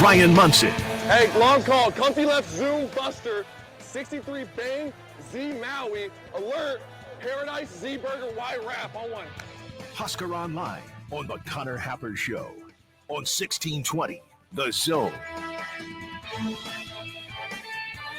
Bryan Munson. Hey, long call. Comfy left zoom buster. 63 bang. Z Maui. Alert. Paradise Z Burger Y Wrap on one. Husker Online on the Connor Happer Show on 1620 The Zone.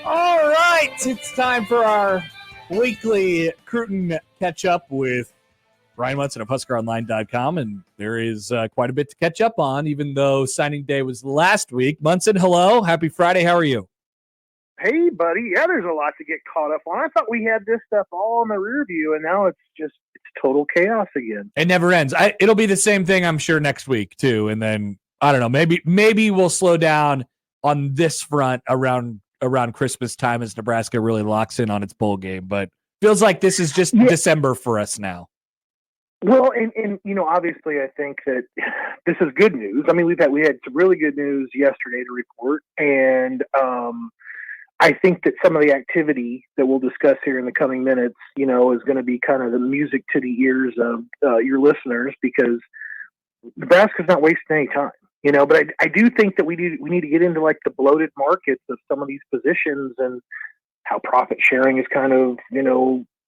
All right, it's time for our weekly Cruton catch-up with Bryan Munson of HuskerOnline.com, and there is quite a bit to catch up on, even though signing day was last week. Munson, hello. Happy Friday. How are you? Hey, buddy. Yeah, there's a lot to get caught up on. I thought we had this stuff all in the rear view, and now it's total chaos again. It never ends. It'll be the same thing, I'm sure, next week, too, and then, I don't know, maybe we'll slow down on this front around Christmas time as Nebraska really locks in on its bowl game, but feels like this is just December for us now. Well, and obviously I think that this is good news. I mean, we had some really good news yesterday to report, and I think that some of the activity that we'll discuss here in the coming minutes, is going to be kind of the music to the ears of your listeners, because Nebraska's not wasting any time. But I do think that we need to get into like the bloated markets of some of these positions and how profit sharing is kind of,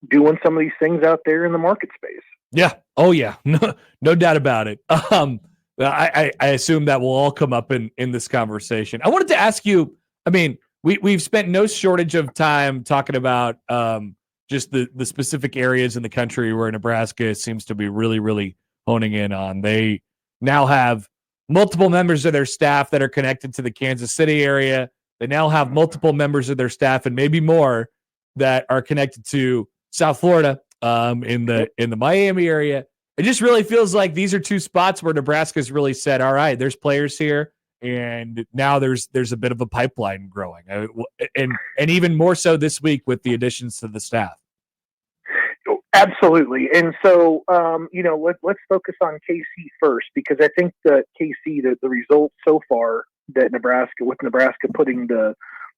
doing some of these things out there in the market space. Yeah. Oh yeah. No doubt about it. I assume that will all come up in this conversation. I wanted to ask you, I mean, we've spent no shortage of time talking about just the specific areas in the country where Nebraska seems to be really, really honing in on. They now have multiple members of their staff that are connected to the Kansas City area. They now have multiple members of their staff and maybe more that are connected to South Florida, in the Miami area. It just really feels like these are two spots where Nebraska's really said, all right, there's players here, and now there's a bit of a pipeline growing, and even more so this week with the additions to the staff. Absolutely. And so, let's focus on KC first, because I think that KC, the results so far that Nebraska putting the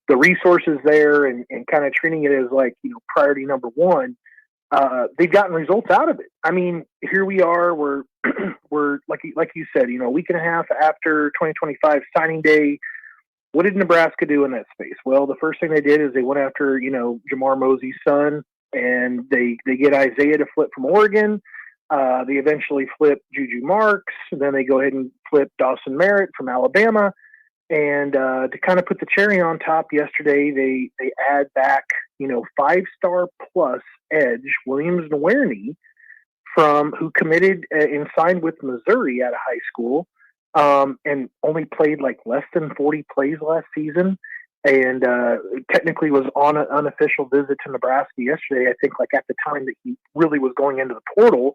resources there and kind of treating it as like, priority number one, they've gotten results out of it. I mean, here we are, we're like you said, a week and a half after 2025 signing day. What did Nebraska do in that space? Well, the first thing they did is they went after, Jamar Mosey's son, and they get Isaiah to flip from Oregon. They eventually flip Juju Marks. Then they go ahead and flip Dawson Merritt from Alabama. And to kind of put the cherry on top, yesterday they add back, 5-star plus edge Williams Nwaneri, who committed and signed with Missouri out of high school, and only played like less than 40 plays last season. And technically was on an unofficial visit to Nebraska yesterday, I think, like at the time that he really was going into the portal,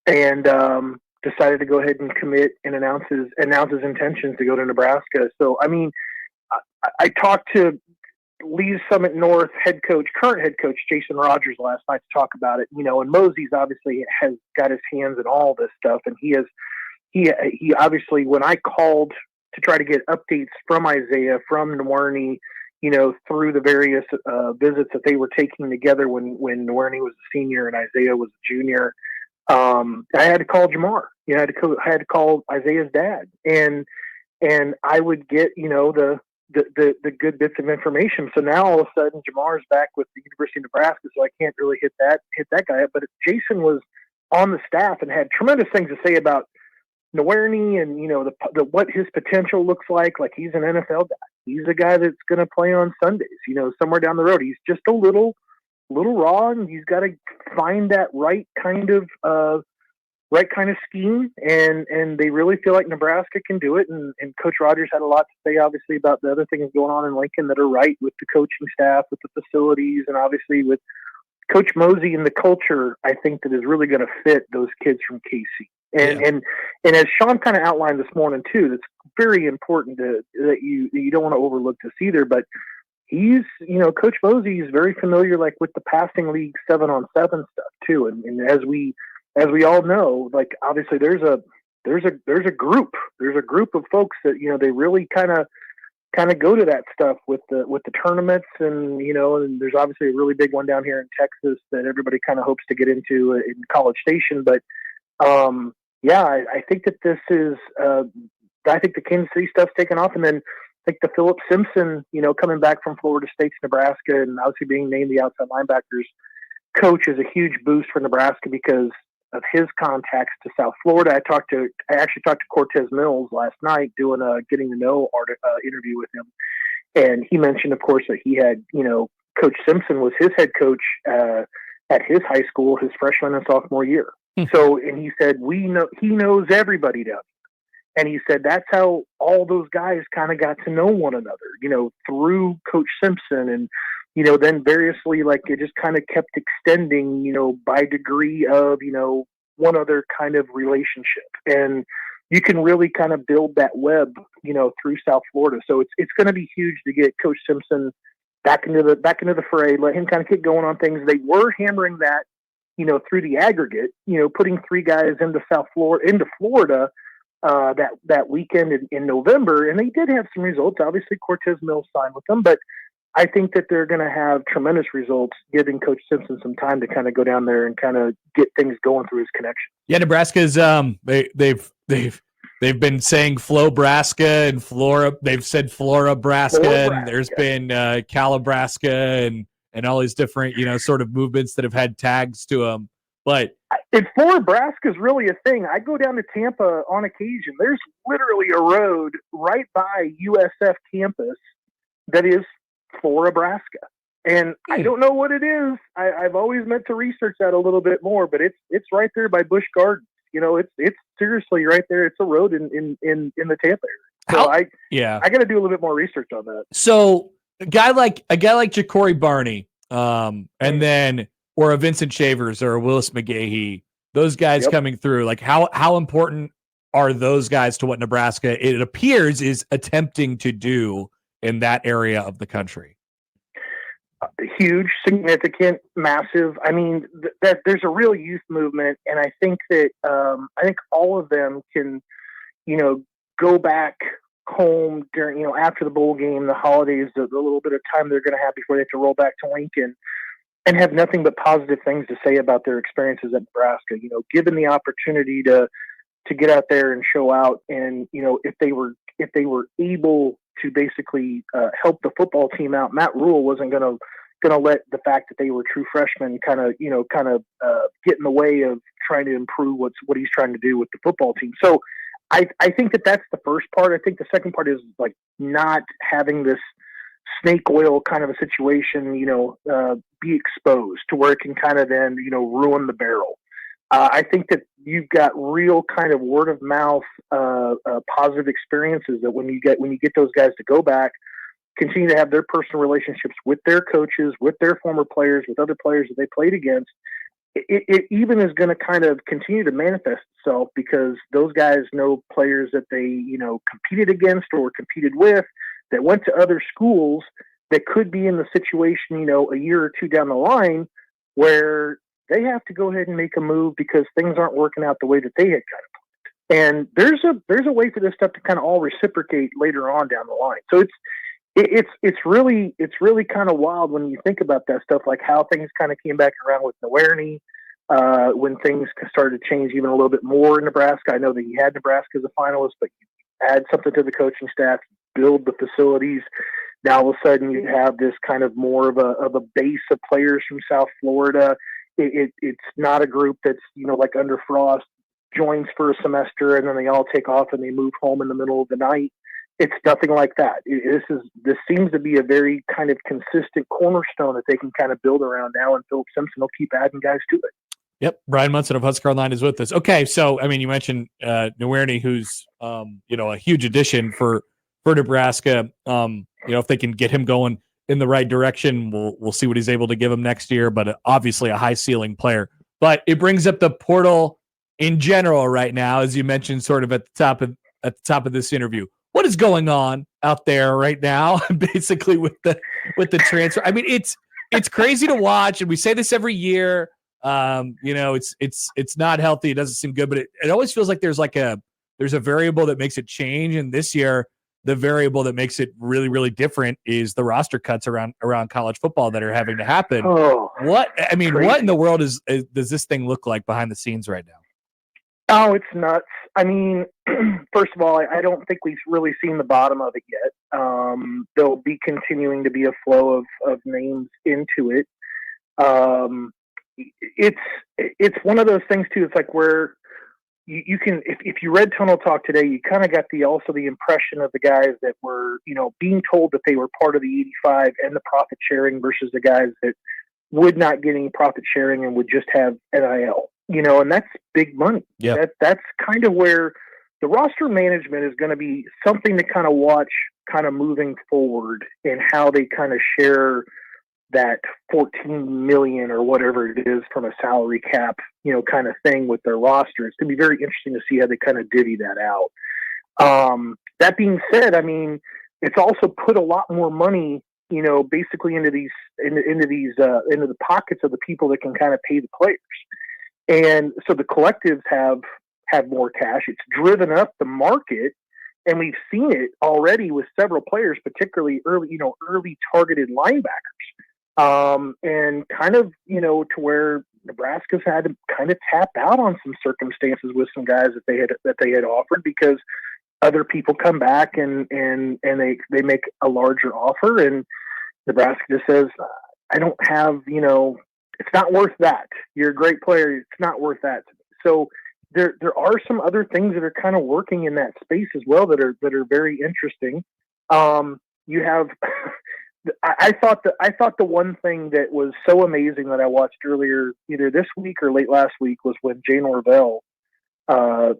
and decided to go ahead and commit and announce his intentions to go to Nebraska. So, I mean, I talked to Lee's Summit North current head coach Jason Rogers last night to talk about it, and Mosey's obviously has got his hands in all this stuff. And he obviously, when I called to try to get updates from Isaiah, from Nwaneri, through the various visits that they were taking together when Nwaneri was a senior and Isaiah was a junior, I had to call Jamar. I had to call Isaiah's dad, and I would get the good bits of information. So now all of a sudden Jamar's back with the University of Nebraska, so I can't really hit that guy up. But Jason was on the staff and had tremendous things to say about Nwaneri and what his potential looks like. Like, he's an NFL guy. He's a guy that's going to play on Sundays. Somewhere down the road, he's just a little raw, and he's got to find that right kind of scheme. And they really feel like Nebraska can do it. And Coach Rogers had a lot to say, obviously, about the other things going on in Lincoln that are right with the coaching staff, with the facilities, and obviously with Coach Mosey and the culture, I think, that is really going to fit those kids from KC. And as Sean kind of outlined this morning too, that's very important that you don't want to overlook this either. But he's, Coach Mosey is very familiar, like, with the passing league 7-on-7 stuff too. And as we all know, like, obviously there's a group of folks that they really kind of go to that stuff with the tournaments, and and there's obviously a really big one down here in Texas that everybody kind of hopes to get into in College Station. But I think that this is I think the Kansas City stuff's taken off, and then I think the Philip Simpson, coming back from Florida State to Nebraska, and obviously being named the outside linebackers coach is a huge boost for Nebraska because of his contacts to South Florida. I actually talked to Cortez Mills last night doing a getting to know interview with him, and he mentioned, of course, that he had, Coach Simpson was his head coach at his high school his freshman and sophomore year. So, and he said he knows everybody down there, and he said that's how all those guys kind of got to know one another, through Coach Simpson, and then variously, like, it just kind of kept extending, by degree of, one other kind of relationship. And you can really kind of build that web, through South Florida. So it's going to be huge to get Coach Simpson back into the fray, let him kind of get going on things. They were hammering that, through the aggregate, putting 3 guys into Florida, that weekend in November. And they did have some results. Obviously Cortez Mills signed with them, but I think that they're going to have tremendous results giving Coach Simpson some time to kind of go down there and kind of get things going through his connection. Yeah, Nebraska's they've been saying Flobraska and Flora. They've said Florabraska, and there's been Calabraska and all these different sort of movements that have had tags to them. But and Florabraska is really a thing. I go down to Tampa on occasion. There's literally a road right by USF campus that is Florabraska. And I don't know what it is. I've always meant to research that a little bit more, but it's right there by Busch Gardens. It's seriously right there. It's a road in the Tampa area. So I got to do a little bit more research on that. So a guy like Ja'Cory Barney, and then or a Vincent Shavers or a Willis McGahee, those guys coming through, like how important are those guys to what Nebraska, it appears, is attempting to do in that area of the country? Huge, significant, massive. I mean, that there's a real youth movement, and I think that I think all of them can, go back home during, after the bowl game, the holidays, the little bit of time they're going to have before they have to roll back to Lincoln, and have nothing but positive things to say about their experiences at Nebraska. Given the opportunity to get out there and show out, and if they were able to basically help the football team out, Matt Rule wasn't going to let the fact that they were true freshmen kind of get in the way of trying to improve what he's trying to do with the football team. So I think that's the first part. I think the second part is like not having this snake oil kind of a situation, be exposed to where it can kind of then, ruin the barrel. I think that you've got real kind of word of mouth, positive experiences that when you get those guys to go back, continue to have their personal relationships with their coaches, with their former players, with other players that they played against, it even is going to kind of continue to manifest itself because those guys know players that they, competed against or competed with that went to other schools that could be in the situation, a year or two down the line where they have to go ahead and make a move because things aren't working out the way that they had kind of planned. And there's a way for this stuff to kind of all reciprocate later on down the line. So it's really kind of wild when you think about that stuff, like how things kind of came back around with Nwaneri, when things started to change even a little bit more in Nebraska. I know that he had Nebraska as a finalist, but you add something to the coaching staff, build the facilities. Now all of a sudden you have this kind of more of a base of players from South Florida. It's not a group that's, like under Frost joins for a semester and then they all take off and they move home in the middle of the night. It's nothing like that. This seems to be a very kind of consistent cornerstone that they can kind of build around now, and Philip Simpson will keep adding guys to it. Yep. Bryan Munson of Husker Online is with us. Okay. So, I mean, you mentioned Nwaneri, who's, a huge addition for Nebraska. If they can get him going in the right direction, we'll see what he's able to give him next year, but obviously a high ceiling player. But it brings up the portal in general right now, as you mentioned, sort of at the top of this interview. What is going on out there right now, basically with the transfer? I mean, it's crazy to watch, and we say this every year. It's not healthy. It doesn't seem good, but it always feels like there's a variable that makes it change. And this year, the variable that makes it really, really different is the roster cuts around college football that are having to happen. Oh, what in the world does this thing look like behind the scenes right now? Oh, it's nuts. I mean, first of all, I don't think we've really seen the bottom of it yet. There'll be continuing to be a flow of names into it. It's one of those things too. It's like where you can, if you read Tunnel Talk today, you kind of got also the impression of the guys that were, being told that they were part of the 85 and the profit sharing versus the guys that would not get any profit sharing and would just have NIL, and that's big money. Yeah. That's kind of where the roster management is going to be something to kind of watch kind of moving forward and how they kind of share that 14 million or whatever it is from a salary cap, kind of thing with their roster. It's going to be very interesting to see how they kind of divvy that out. That being said, I mean, it's also put a lot more money, basically into the pockets of the people that can kind of pay the players. And so the collectives have more cash. It's driven up the market, and we've seen it already with several players, particularly early targeted linebackers. And kind of, to where Nebraska's had to kind of tap out on some circumstances with some guys that they had offered, because other people come back and they make a larger offer, and Nebraska just says, I don't have, it's not worth that. You're a great player. It's not worth that. So there are some other things that are kind of working in that space as well that are very interesting. You have, I thought the one thing that was so amazing that I watched earlier, either this week or late last week, was when Jay Norvell, out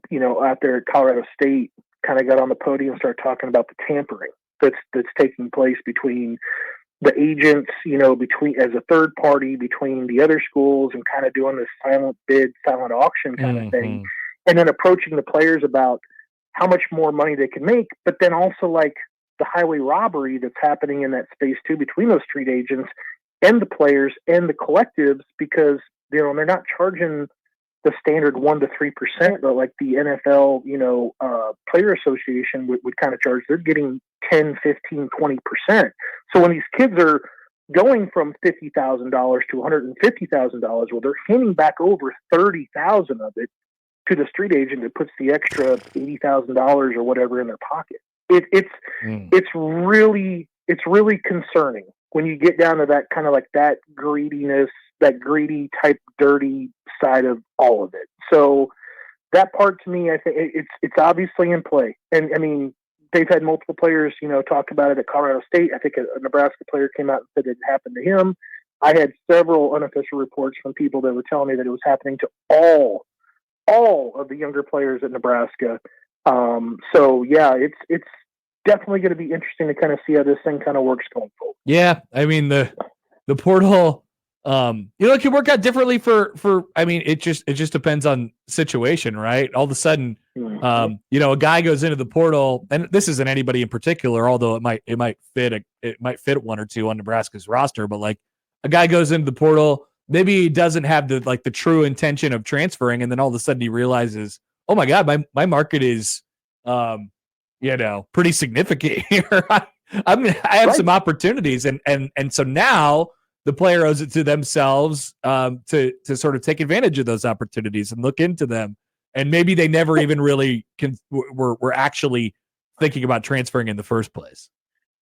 there at Colorado State, kind of got on the podium and started talking about the tampering that's taking place between the agents, between as a third party between the other schools, and kind of doing this silent bid, silent auction kind of thing, and then approaching the players about how much more money they can make, but then also like the highway robbery that's happening in that space too, between those street agents and the players and the collectives, because they're not charging the standard 1% to 3%, but like the NFL, player association would kind of charge. They're getting 10, 15, 20%. So when these kids are going from $50,000 to $150,000, well, they're handing back over $30,000 of it to the street agent that puts the extra $80,000 or whatever in their pocket. It's really concerning when you get down to that kind of like that greediness, that greedy type dirty side of all of it. So that part to me, I think it's obviously in play. And I mean, they've had multiple players, talk about it at Colorado State. I think a Nebraska player came out and said it happened to him. I had several unofficial reports from people that were telling me that it was happening to all of the younger players at Nebraska. So yeah, it's definitely going to be interesting to kind of see how this thing kind of works going forward. Yeah. I mean, the portal, it can work out differently for, I mean, it just depends on situation, right? All of a sudden, a guy goes into the portal, and this isn't anybody in particular, although it might fit one or two on Nebraska's roster, but like a guy goes into the portal, maybe he doesn't have the true intention of transferring, and then all of a sudden he realizes, oh my God, my market is, pretty significant here. I have some opportunities, and so now the player owes it to themselves to sort of take advantage of those opportunities and look into them. And maybe they never even really were actually thinking about transferring in the first place.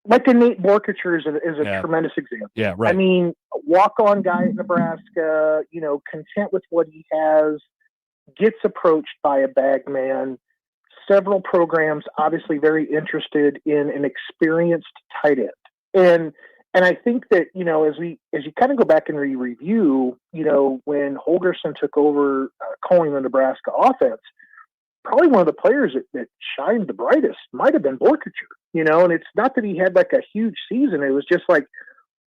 Like the Nate Borkacher is a tremendous example. Yeah, right. I mean, walk-on guy at Nebraska, content with what he has, gets approached by a bag man. Several programs obviously very interested in an experienced tight end. And I think that, as you kind of go back and review, when Holgerson took over calling the Nebraska offense, probably one of the players that shined the brightest might have been Borkacher, and it's not that he had like a huge season. It was just like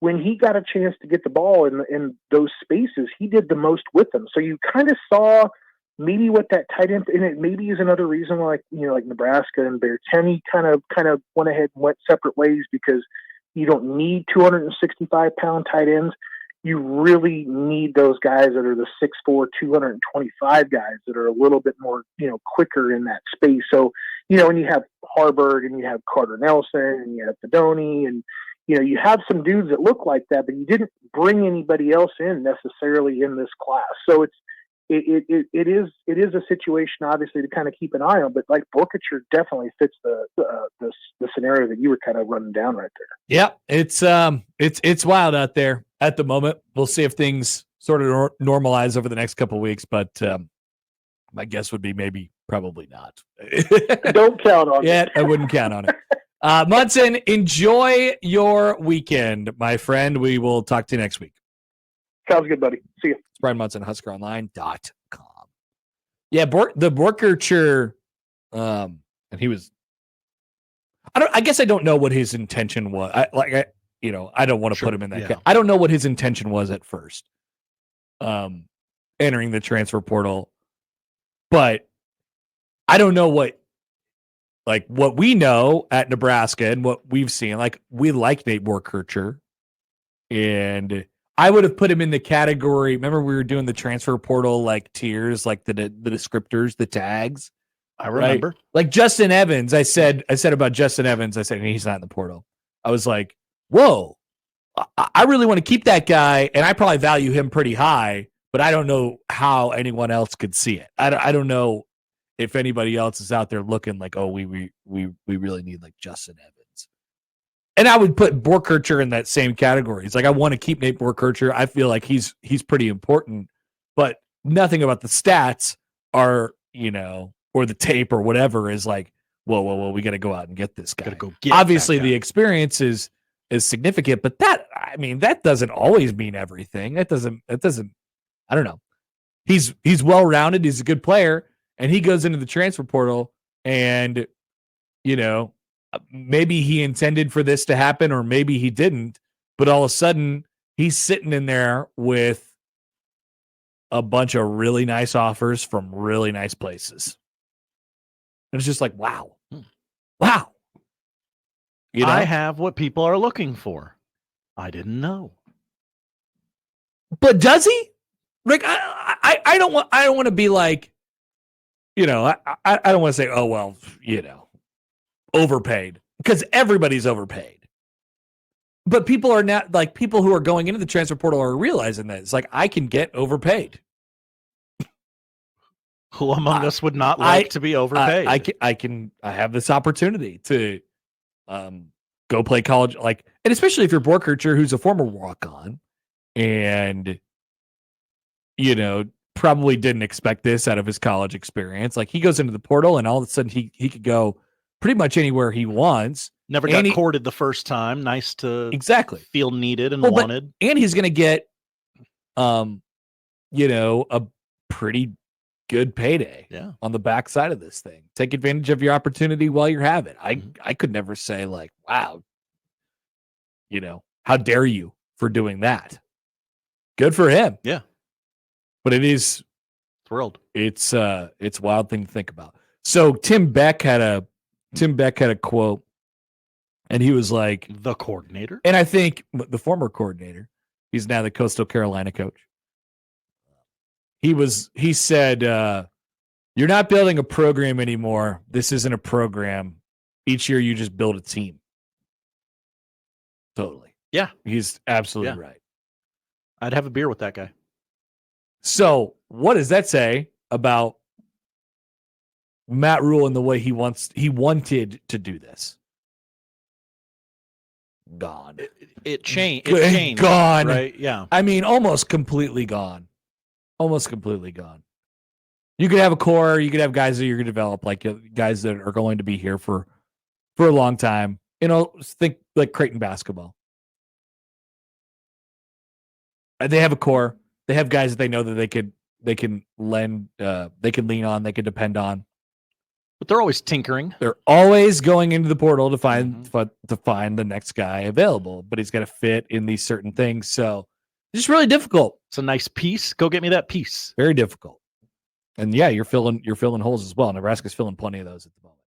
when he got a chance to get the ball in those spaces, he did the most with them. So you kind of saw maybe what that tight end, and it maybe is another reason like Nebraska and Bearteni kind of went ahead and went separate ways, because you don't need 265-pound tight ends. You really need those guys that are the 6'4", 225 guys that are a little bit more, quicker in that space. So, and you have Harburg, and you have Carter Nelson, and you have Fedoni, and, you have some dudes that look like that, but you didn't bring anybody else in necessarily in this class. So it is a situation obviously to kind of keep an eye on, but like Borkacher definitely fits the scenario that you were kind of running down right there. Yeah, it's wild out there at the moment. We'll see if things sort of normalize over the next couple of weeks, but my guess would be probably not. Don't count on it. I wouldn't count on it. Munson, enjoy your weekend, my friend. We will talk to you next week. Sounds good, buddy. See you. It's Bryan Munson, HuskerOnline.com. Yeah, the Borkacher, and he was. I guess I don't know what his intention was. I don't want to put him in that. I don't know what his intention was at first. Entering the transfer portal, but I don't know what we know at Nebraska and what we've seen. Like, we like Nate Borkacher, and I would have put him in the category. Remember, we were doing the transfer portal like tiers, like the descriptors, the tags. I remember. Right? Like Justin Evans, I said about Justin Evans, I said he's not in the portal. I was like, whoa, I really want to keep that guy, and I probably value him pretty high, but I don't know how anyone else could see it. I don't know if anybody else is out there looking like, oh, we really need like Justin Evans. And I would put Borkacher in that same category. It's like, I want to keep Nate Borkacher. I feel like he's pretty important, but nothing about the stats are, or the tape or whatever is like, whoa, we got to go out and get this guy. Obviously, the experience is significant, but that doesn't always mean everything. That doesn't. I don't know. He's well rounded. He's a good player, and he goes into the transfer portal, and maybe he intended for this to happen, or maybe he didn't. But all of a sudden, he's sitting in there with a bunch of really nice offers from really nice places. And it's just like, wow. Wow. I have what people are looking for. I didn't know. But does he? Like, I don't want to be like, I don't want to say, oh, well, overpaid, because everybody's overpaid. But people are not, like, people who are going into the transfer portal are realizing that it's like, I can get overpaid. Who among us would not like to be overpaid? I have this opportunity to go play college, like, and especially if you're Borkacher, who's a former walk-on, and probably didn't expect this out of his college experience. Like, he goes into the portal, and all of a sudden he could go pretty much anywhere he wants. Never got courted the first time. Nice to feel needed and wanted. And he's going to get, a pretty good payday on the backside of this thing. Take advantage of your opportunity while you have it. I could never say like, wow, how dare you for doing that? Good for him. Yeah. But it is thrilled. It's a wild thing to think about. So Tim Beck had a quote, and he was like, the coordinator. And I think the former coordinator, he's now the Coastal Carolina coach. He said, you're not building a program anymore. This isn't a program. Each year you just build a team. Totally. Yeah. He's absolutely right. I'd have a beer with that guy. So what does that say about Matt Rule and the way he wanted to do this? Gone. It changed. It changed. Gone. Right? Yeah. I mean, almost completely gone. Almost completely gone. You could have a core. You could have guys that you're going to develop, like guys that are going to be here for a long time. Think like Creighton basketball. They have a core. They have guys that they know that they can lean on, they can depend on. But they're always tinkering. They're always going into the portal to find the next guy available, but he's got to fit in these certain things. So it's just really difficult. It's a nice piece. Go get me that piece. Very difficult. And yeah, you're filling holes as well. Nebraska's filling plenty of those at the moment.